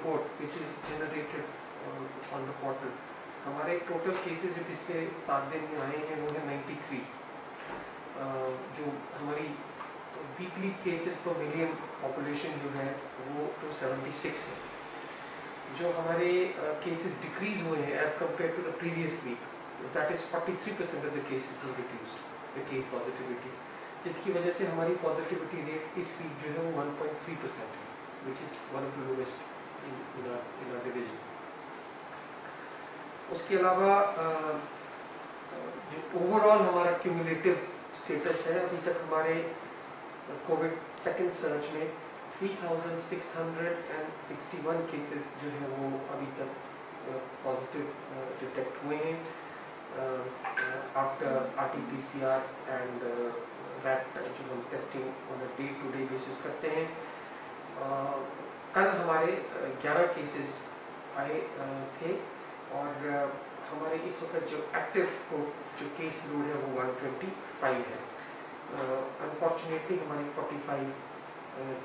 report which is generated on the portal, हमारे total cases जो पिछले 7 दिन में आए हैं वो है 93। जो हमारी वीकली केसेस पर मिलियन पॉपुलेशन जो है वो 276 है। जो हमारे केसेस डिक्रीज हुए हैं as compare to the previous week, that is 43% of the cases were reduced the case positivity, जिसकी वजह से हमारी पॉजिटिविटी रेट इस वीक जो है वो 1.3% है, which is one of the lowest in our division. उसके अलावा जो ओवरऑल हमारा क्यूमुलेटिव स्टेटस है, अभी तक हमारे कोविड सेकेंड सर्ज में 3661 केसेस जो है वो अभी तक पॉजिटिव डिटेक्ट हुए हैं आफ्टर RT-PCR एंड रैट जो हम testing on a day to day basis करते हैं। कल हमारे 11 केसेस आए थे और हमारे इस वक्त जो एक्टिव जो केस लोड है वो 125 है। अनफॉर्चुनेटली हमारी 45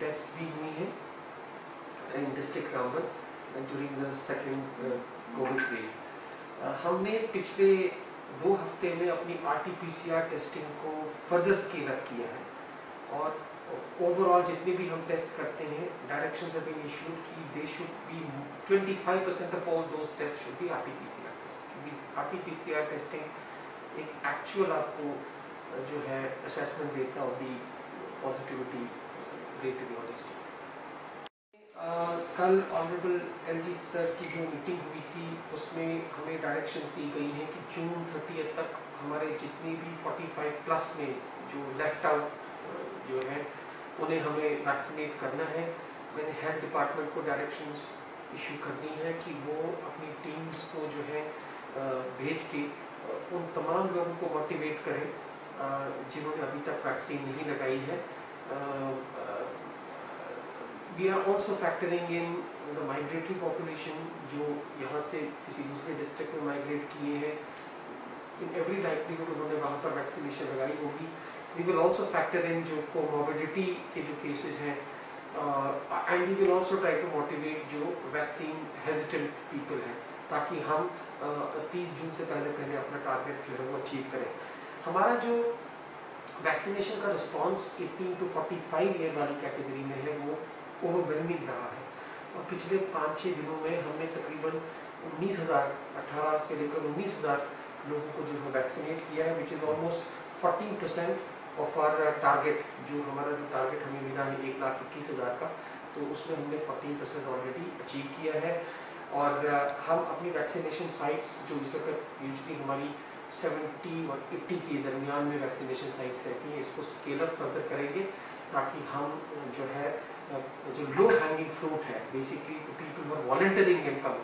डेथ्स भी हुई हैं in district Ramban during the second covid wave. हमने पिछले 2 हफ्ते में अपनी RT-PCR टेस्टिंग को फर्दर स्केल अप किया है और ओवरऑल जितने भी हम टेस्ट करते हैं डायरेक्शंस हैव बीन इशूड कि they should be 25% of all those test should be RT-PCR test, क्योंकि RT-PCR टेस्टिंग एक एक्चुअल आपको जो है असेसमेंट देता of the positivity rate in your district. कल ऑनरेबल LG सर की जो मीटिंग हुई थी उसमें हमें डायरेक्शंस दी गई हैं कि जून 30 तक हमारे जितने भी 45 प्लस में जो लेफ्ट आउट जो है उन्हें हमें वैक्सीनेट करना है। मैंने हेल्थ डिपार्टमेंट को डायरेक्शंस इशू कर दी हैं कि वो अपनी टीम्स को जो है भेज के उन तमाम लोगों को मोटिवेट करें जिन्होंने अभी तक वैक्सीन नहीं लगाई है। We are also factoring in the migratory population जो यहाँ से किसी दूसरे डिस्ट्रिक्ट में माइग्रेट किए हैं। इन एवरी लाइवलीहुड उन्होंने वहाँ पर वैक्सीनेशन लगाई होगी। We will also factor in जो कोमॉर्बिडिटी के जो केसेस हैं and we will also try to motivate जो वैक्सीन हेजिटेंट पीपल हैं ताकि हम 30 जून से पहले अपना टारगेट जो है वो अचीव करें। हमारा जो वैक्सीनेशन का रिस्पॉन्स 18 to 45 ईयर वाली कैटेगरी में है वो ओवरवेलमिंग रहा है और पिछले 5-6 दिनों में हमने तकरीबन 18,000 से लेकर 19,000 लोगों को जो है वैक्सीनेट किया है, which is almost 14% of our target. जो हमारा जो टारगेट हमें मिला है 1,21,000 का, तो उसमें हमने 14% ऑलरेडी अचीव किया है। और हम अपनी वैक्सीनेशन साइट्स जो इस वक्त यूजली हमारी 70 और 80 के दरमियान में वैक्सीनेशन साइट्स रहती हैं, इसको स्केल अप फर्दर करेंगे ताकि हम जो है जो लो हैंगिंग फ्रूट है basically people who are volunteering in come,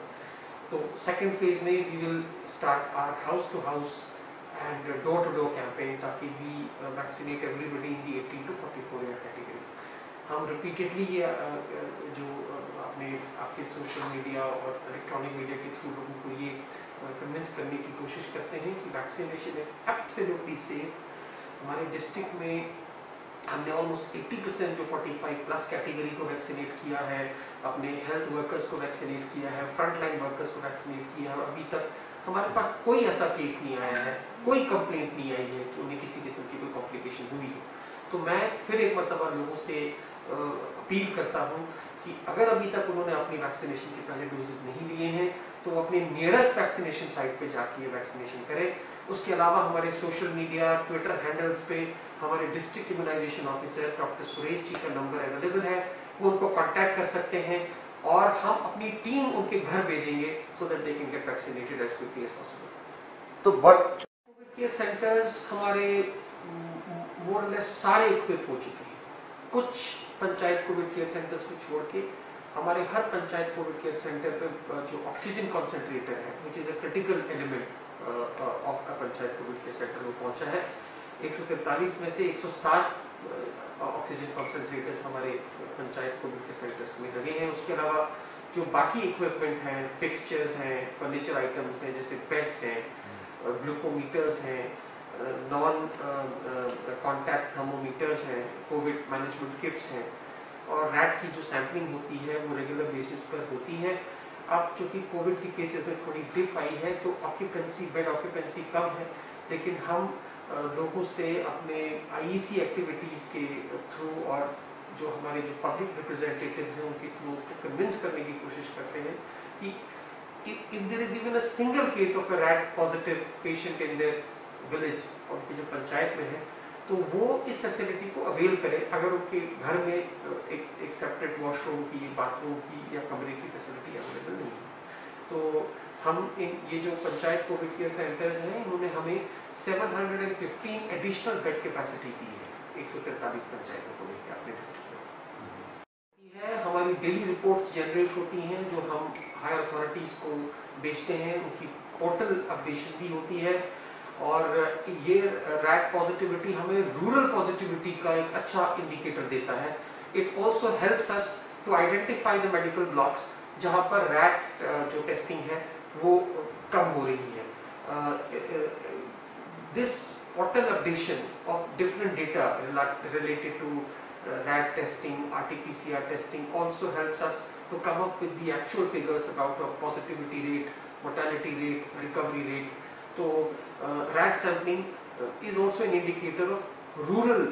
तो सेकेंड फेज में we will start our house to house and door to door campaign ताकि we vaccinate everybody in the 18 to 44 year category. हम repeatedly ये जो अपने आपके social media और electronic media के थ्रू लोगों को ये कन्विंस करने की कोशिश करते हैं कि वैक्सीनेशन इज एब्सोल्युटली सेफ। हमारे डिस्ट्रिक्ट में हमने ऑलमोस्ट 80% जो 45 प्लस कैटेगरी को वैक्सीनेट किया है, अपने हेल्थ वर्कर्स को वैक्सीनेट किया है, फ्रंट लाइन वर्कर्स को वैक्सीनेट किया है और अभी तक हमारे पास कोई ऐसा केस नहीं आया है, कोई कंप्लेंट नहीं आई है कि उन्हें किसी किस्म की कोई कॉम्प्लिकेशन हुई हो। तो मैं फिर एक मरतबा लोगों से अपील करता हूँ कि अगर अभी तक उन्होंने अपनी वैक्सीनेशन के पहले डोजेस नहीं लिए हैं तो अपने नियरेस्ट वैक्सीनेशन साइट पे जाके वैक्सीनेशन करें। उसके अलावा हमारे सोशल मीडिया ट्विटर हैंडल्स पे हमारे district immunisation officer doctor Suresh ji का नंबर अवेलेबल है, वो उनको कांटेक्ट कर सकते हैं और हम अपनी टीम उनके घर भेजेंगे so that they can get vaccinated as quickly as possible. तो बट कोविड केयर सेंटर्स हमारे मोर और लेस सारे इक्विप हो चुके हैं। कुछ पंचायत कोविड केयर सेंटर्स को छोड़ के हमारे हर पंचायत कोविड केयर सेंटर पे जो ऑक्सीजन कॉन्सेंट्रेटर है which is a critical element of a panchayat COVID care centre में पहुंचा है। 143 में से 107 ऑक्सीजन कॉन्सेंट्रेटर्स हमारे पंचायत कोविड केयर सेंटर्स में लगे हैं। उसके अलावा जो बाकी इक्विपमेंट हैं, फिक्सचर्स हैं, फर्नीचर आइटम्स हैं जैसे बेड्स हैं, ग्लूकोमीटर्स हैं, नॉन कॉन्टैक्ट थर्मोमीटर्स हैं, कोविड मैनेजमेंट किट्स हैं और रैट की जो सैंपलिंग होती है वो रेगुलर बेसिस पर होती है। अब चूंकि कोविड के केसेस में थोड़ी डिप आई है तो ऑक्यूपेंसी, बेड ऑक्यूपेंसी कम है, लेकिन हम लोगों से अपने आईईसी एक्टिविटीज़ के थ्रू और जो हमारे जो पब्लिक रिप्रेजेंटेटिव्स हैं उनके थ्रू कन्विंस करने की कोशिश करते हैं कि if there is even a single case of a rat positive patient in their village, उनकी जो पंचायत में है, तो वो इस फैसिलिटी को अवेल करें अगर उनके घर में एक सेपरेट वॉशरूम की, बाथरूम की या कमरे की फैसिलिटी अवेलेबल नहीं है। तो हम ये जो पंचायत कोविड केयर सेंटर्स हैं, इन्होंने हमें 715 एडिशनल बेड कैपेसिटी दी है 143 पंचायतों को लेकर अपने डिस्ट्रिक्ट में है। हमारी डेली रिपोर्ट्स जनरेट होती हैं जो हम हायर अथॉरिटीज को बेचते हैं, उनकी पोर्टल अपडेशन भी होती है, और ये रैट पॉजिटिविटी हमें रूरल पॉजिटिविटी का एक अच्छा इंडिकेटर देता है। It also helps us to identify the medical blocks जहाँ पर रैट जो टेस्टिंग है वो कम हो रही है। This portal updation of different data related to rat testing, RT-PCR testing also helps us to come up with the actual figures about the positivity rate, mortality rate, recovery rate. So rat sampling is also an indicator of rural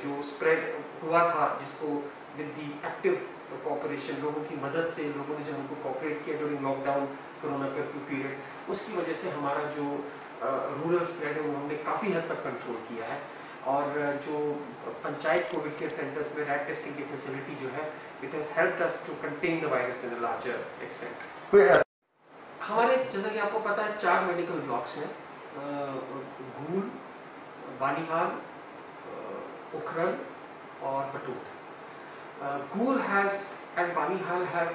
जो spread हुआ था, जिसको with the active cooperation, लोगों की मदद से, लोगों ने जो हमको cooperate किया during lockdown, corona curfew period, उसकी वजह से हमारा जो रूरल स्प्रेड है वो हमने काफ़ी हद तक कंट्रोल किया है। और जो पंचायत कोविड केयर सेंटर्स में रैट टेस्टिंग की फैसिलिटी जो है, it has helped us to contain the virus in a larger extent. हमारे जैसा कि आपको पता है 4 मेडिकल ब्लॉक्स हैं, घूल, बानीहाल, उखरल और Batote. Gool has and Banihal have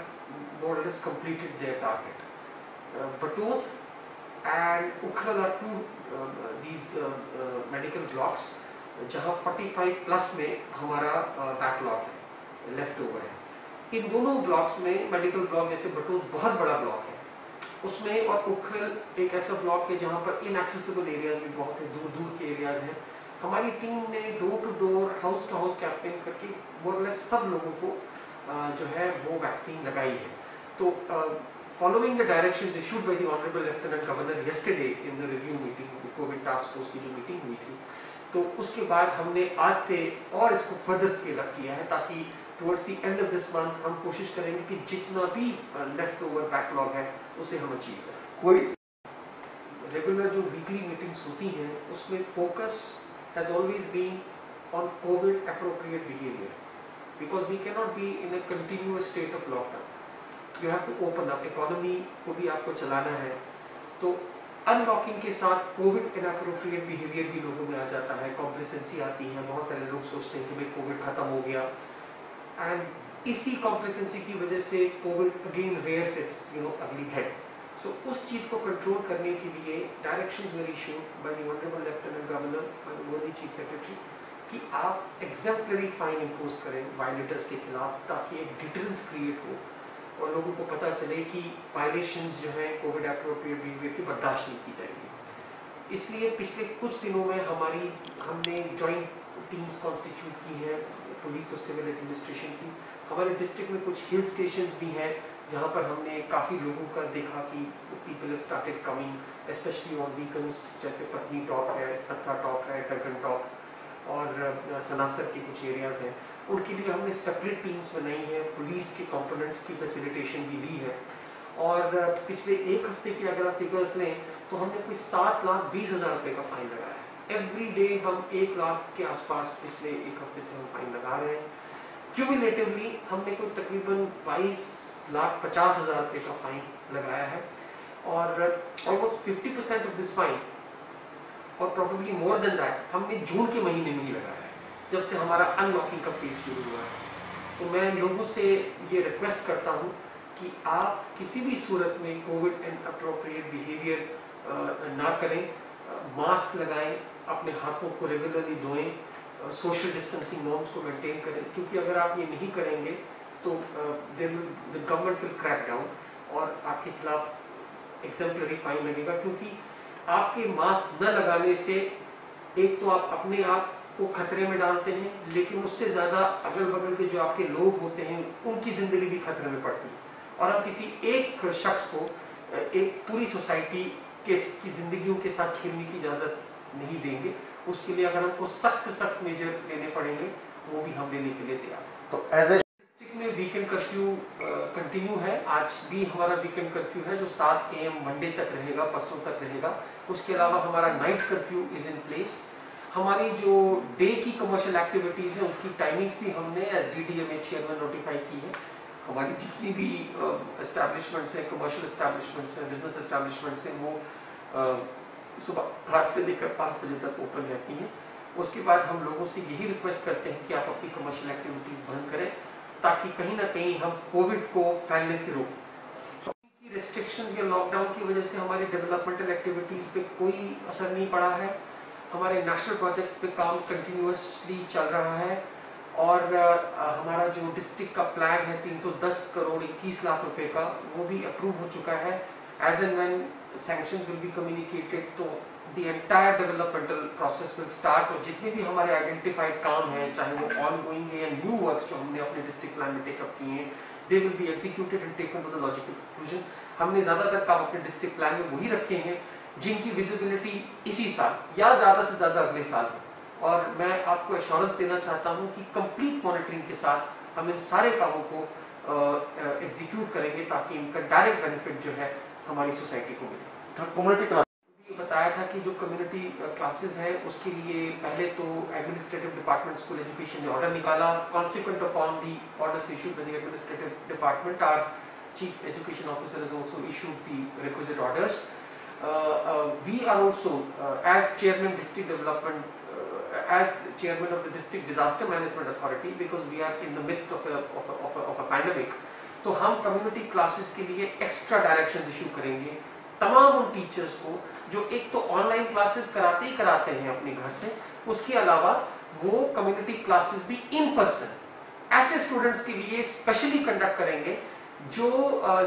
more or less completed their target. Batoot and Ukhral are two these medical blocks जहाँ 45 plus में हमारा बैकलॉग है, लेफ्ट ओवर है। इन दोनों ब्लॉक्स में मेडिकल ब्लॉक, जैसे बटूत बहुत बड़ा ब्लॉक है उसमें, और उखरल एक ऐसा ब्लॉक है जहाँ पर इनएक्सेसिबल एरियाज भी बहुत है, दूर दूर के एरियाज हैं। हमारी टीम ने door to door, house to house campaign करके मोर लेस सब लोगों को जो है वो वैक्सीन लगाई है। तो following the directions issued by the Honorable Lieutenant Governor yesterday in the review meeting, the COVID task force की जो मीटिंग हुई थी, तो उसके बाद हमने आज से और इसको फर्दर स्केल अप किया है, ताकि towards the end of this month हम कोशिश करेंगे कि जितना भी लेफ्ट ओवर बैकलॉग है उसे हम अचीव करें। कोई रेगुलर जो वीकली मीटिंग्स होती हैं उसमें focus has always been on COVID appropriate behaviour, because we can not be in a continuous state of lockdown. You have to open up, economy को भी आपको चलाना है, तो अनलॉकिंग के साथ कोविड इनएप्रोप्रिएट बिहेवियर भी लोगों में आ जाता है, कॉम्प्लेसेंसी आती है, बहुत सारे लोग सोचते हैं कि भाई कोविड खत्म हो गया, एंड इसी कॉम्प्लेसेंसी की वजह से कोविड अगेन रेयर्स इट्स अगली हेड। सो उस चीज़ को कंट्रोल करने के लिए directions were issued by the honourable lieutenant governor, Modi chief secretary, कि आप एग्जेम्पलरी फाइन इम्पोज करें वायलेटर्स के खिलाफ, ताकि एक डिटरेंस क्रिएट हो और लोगों को पता चले कि वायलेशंस जो हैं कोविड एप्रोप्रिएट बिहेवियर की बर्दाश्त नहीं की जाएगी। इसलिए पिछले कुछ दिनों में हमने जॉइंट टीम्स कॉन्स्टिट्यूट की हैं, पुलिस और सिविल एडमिनिस्ट्रेशन की। हमारे डिस्ट्रिक्ट में कुछ हिल स्टेशंस भी हैं जहाँ पर हमने काफ़ी लोगों का देखा कि people have started coming, specially on weekends, जैसे पत्नी टॉप है, पत्थरा टॉप है, टर्गन टॉप और सनासर के कुछ एरियाज हैं। उनके लिए हमने सेपरेट टीम्स बनाई हैं, पुलिस के कंपोनेंट्स की फैसिलिटेशन भी ली है, और पिछले एक हफ्ते की अगर आप फिगर्स लें तो हमने कोई 7,20,000 रुपये का फाइन लगाया है। एवरी डे हम 1 लाख के आसपास पिछले एक हफ्ते से हम फाइन लगा रहे हैं। क्यूमुलेटिवली हमने कोई तकरीबन 22,50,000 रुपये का फाइन लगाया है, और ऑलमोस्ट 50% ऑफ दिस फाइन और प्रोबेबली मोर देन दैट हमने जून के महीने में ही लगाया है, जब से हमारा अनलॉकिंग का फेज शुरू हुआ है। तो मैं लोगों से ये रिक्वेस्ट करता हूँ कि आप किसी भी सूरत में कोविड एंड अप्रोप्रिएट बिहेवियर ना करें, मास्क लगाएं, अपने हाथों को रेगुलरली धोएं, सोशल डिस्टेंसिंग नॉर्म्स को मेंटेन करें, क्योंकि अगर आप ये नहीं करेंगे तो the government will crack down और आपके खिलाफ एग्जेम्पलरी फाइन लगेगा। क्योंकि आपके मास्क न लगाने से एक तो आप अपने आप को खतरे में डालते हैं, लेकिन उससे ज़्यादा अगल बगल के जो आपके लोग होते हैं उनकी ज़िंदगी भी खतरे में पड़ती है। और हम किसी एक शख्स को एक पूरी सोसाइटी की जिंदगियों के साथ खेलने की इजाजत नहीं देंगे। उसके लिए अगर हमको सख्त से सख्त मेजर लेने पड़ेंगे वो भी हम देने के लिए तैयार हैं। तो एज ए डिस्ट्रिक्ट में वीकेंड कर्फ्यू कंटिन्यू है। आज भी हमारा वीकेंड कर्फ्यू है जो 7 AM मंडे तक रहेगा, परसों तक रहेगा। उसके अलावा हमारा night curfew is in place. हमारी जो डे की कमर्शियल एक्टिविटीज है उनकी टाइमिंग्स भी हमने एज DDMA चेयरमैन नोटिफाई की है। हमारी जितनी भी एस्टैब्लिशमेंट्स हैं, कमर्शियल एस्टैब्लिशमेंट्स हैं, बिजनेस एस्टैब्लिशमेंट्स हैं, वो सुबह 8 से लेकर 5 बजे तक ओपन रहती हैं। उसके बाद हम लोगों से यही रिक्वेस्ट करते हैं कि आप अपनी कमर्शियल एक्टिविटीज बंद करें ताकि कहीं ना कहीं हम कोविड को फैलने से रोकें। रिस्ट्रिक्शंस या लॉकडाउन की वजह से हमारी डेवलपमेंटल एक्टिविटीज पे कोई असर नहीं पड़ा है। हमारे नेशनल प्रोजेक्ट्स पे काम कंटिन्यूअसली चल रहा है और हमारा जो डिस्ट्रिक्ट का प्लान है 310 करोड़ 21 लाख रुपए का, वो भी अप्रूव हो चुका है। As and when sanctions will be communicated तो the entire developmental process will start. और जितने भी हमारे आइडेंटिफाइड काम हैं, चाहे वो ऑन गोइंग है या न्यू वर्क्स जो हमने अपने डिस्ट्रिक्ट प्लान में टेकअप किए हैं, they will be executed and taken to the logical conclusion. हमने ज्यादातर काम अपने डिस्ट्रिक्ट प्लान में वही रखे हैं जिनकी विजिबिलिटी इसी साल या ज्यादा से ज्यादा अगले साल है। और मैं आपको एश्योरेंस देना चाहता हूं कि कंप्लीट मॉनिटरिंग के साथ हम इन सारे कामों को एग्जीक्यूट करेंगे ताकि इनका डायरेक्ट बेनिफिट जो है हमारी सोसाइटी को मिले। कम्युनिटी क्लास बताया था कि जो कम्युनिटी क्लासेस है उसके लिए पहले तो एडमिनिस्ट्रेटिव डिपार्टमेंट स्कूल एजुकेशन ने ऑर्डर निकाला। Consequent upon the orders issued by the administrative department, our chief education officer has also issued the requisite orders. We are also as chairman district development as chairman of the district disaster management authority, because we are in the midst of a pandemic, तो हम community classes के लिए extra directions issue करेंगे तमाम उन teachers को जो एक तो ऑनलाइन क्लासेस कराते ही कराते हैं अपने घर से, उसके अलावा वो कम्युनिटी क्लासेस भी इन पर्सन ऐसे स्टूडेंट्स के लिए स्पेशली कंडक्ट करेंगे जो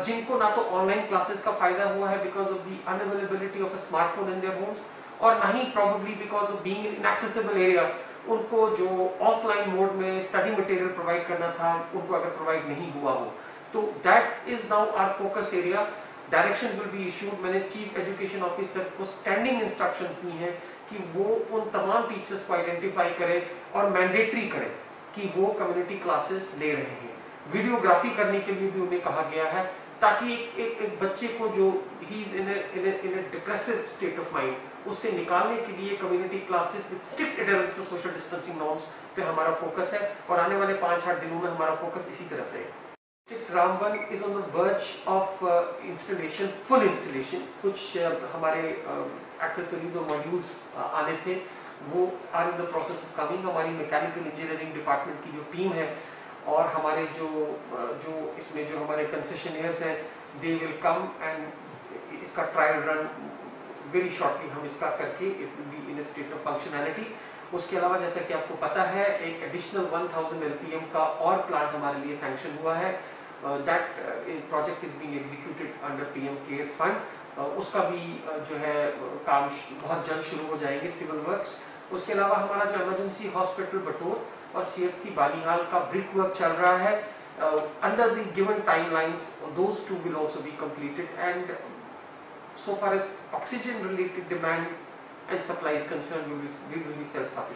जिनको ना तो ऑनलाइन क्लासेस का फायदा हुआ है because of the unavailability of a smartphone in their homes, और ना ही probably because of being in inaccessible area उनको जो ऑफलाइन मोड में स्टडी मटेरियल प्रोवाइड करना था उनको अगर प्रोवाइड नहीं हुआ हो, तो that is now our focus area. Directions will be issued. मैंने चीफ एजुकेशन ऑफिसर को स्टैंडिंग इंस्ट्रक्शंस दी हैं कि वो उन तमाम टीचर्स को आइडेंटिफाई करें और मैंडेटरी करें कि वो कम्युनिटी क्लासेस ले रहे हैं। वीडियोग्राफी करने के लिए भी उन्हें कहा गया है ताकि एक बच्चे को जो he is in a depressive state of mind, उससे निकालने के लिए community classes with strict adherence to social distancing norms पे हमारा फोकस है और आने वाले 5-8 दिनों में हमारा फोकस इसी तरफ रहेगा। Ramban is on the verge of installation, full installation. कुछ हमारे एक्सेसरीज और मॉड्यूल्स आने थे, वो are in the process of coming. हमारी मैकेनिकल इंजीनियरिंग डिपार्टमेंट की जो टीम है और हमारे जो इसमें जो हमारे कंसेशनियर्स हैं, दे विल कम एंड इसका ट्रायल रन वेरी शॉर्टली हम इसका करके it will be in a state of functionality. उसके अलावा जैसा कि आपको पता है एक एडिशनल 1000 LPM का और प्लांट हमारे लिए सैंक्शन हुआ है। That project is being executed under PM CARES fund. उसका भी जो है काम बहुत जल्द शुरू हो जाएंगे, सिविल वर्क्स। उसके अलावा हमारा जो इमरजेंसी हॉस्पिटल बटोर और CHC बालीहाल का ब्रिक वर्क चल रहा है under the given timelines, those two will also be completed. And so far as oxygen related demand and supply is concerned, we will be self-sufficient.